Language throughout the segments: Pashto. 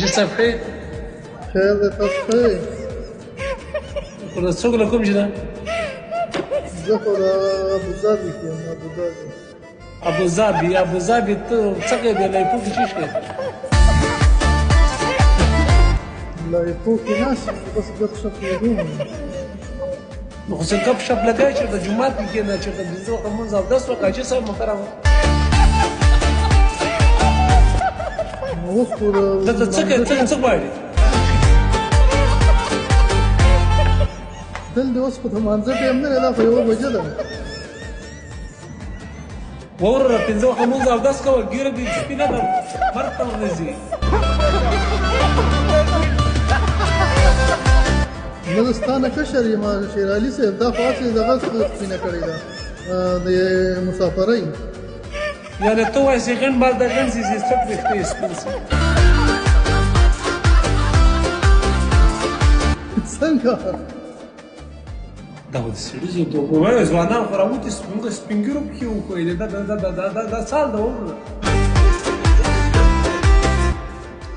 حاجي صاحب خير خير ده تاسو ښه یې؟ خو څوک له کوم ځای نه زه خو د ابوظبي کې یم. ابوظبي ته څه کوې دی لایپو کې څه شی لایپو کې ناست یم بس ګپ شپ لګوم. نو خو څنګه ګپ شپ لګوې چې د جومات کې کښېنه چې د پنځه وخته لمونځ اودس وکړه حاجي صاحب محترم اوس خو دلته څه کوې ته څه غواړې دلته اوس خو د لمانځه ټایم نه دی دا خو 1 بجه ده. وروره پنځه وخته لمونځ اودس کوه ګیره دې سپینه ده مرګ ته ورځي زه د ستا نه کشر یم شېرعلي صاحب. دا خو هسې دغه سپینه کړې ده د مسافرۍ. یعنې ته وایې چې غڼ بال د غڼ سي چې سټ ویښته یې سپین سي څنګه دا خو د سړي زه ځوانان خو راوتي موږ سپین ږیرو پکې وکړې دا سال ده وروره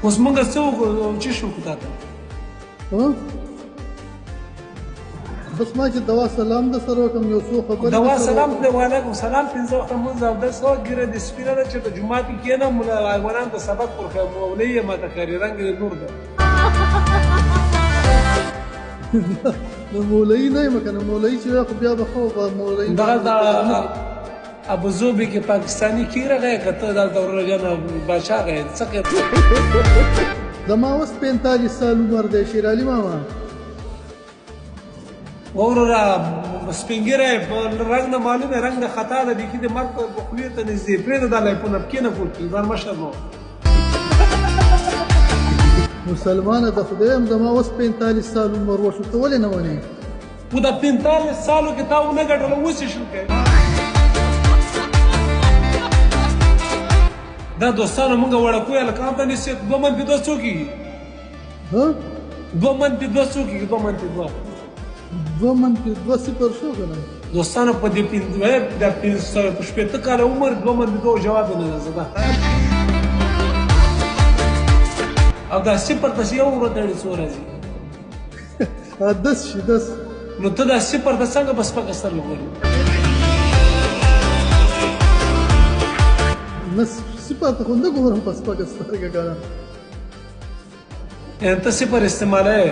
اوس موږ څه وکړو څه شو وکړو تا ته بس ما چې دوا سلام د سره وکړم یو څو خبرې دوا سلام دی وعلیکم سلام پنځه وخته لمونځ اودس کوه ګیره دې سپینه ده چې د جومات کې کښېنم حیوانان د سبق ورکوي مولوي یم ته ښکاري رنګ د نور ده د مولوي نه یم که نه مولوي چې وی خو بیا به ښه مولوي دغه د ابوظبي کې پاکستاني کې راغی که ته دلته ورجانه باچا غی څه کوې زما اوس 45 سال عمر دی شېرعلي ماما. وروره سپین ږیری په رنګ نه معلوم دی رنګ د خطا ده بیخي د مرګ په خولې ته نږدې پرېږده دا لایپونه کښېنه کور کې ځان مشر نو مسلمانه د خدای یم زما اوس 45 سال عمر وشو ته ولې نه منې خو د 45 سالو کې تا ونه ګټله اوس یې شروع کوې دا دوستانو مونږ وړکوی هلکان ته نیسي 2 منفي 2 څو کېږي 2 منفي 2 څو کېږي 2 منفي 2 2 منفي 2 صفر شو که نه دوستانو په دې شپېته کاله عمر 2 منفي 2 جواب یې نه ده زده او دا صفر ته یو ورته څو راځي 10 شي 10 نو ته دا صفر ته څنګه په سپکه سترګه ګورې نه صفر ته خو نه ګورم په سپکه سترګه که نه یعنې ته صفر استعمالوې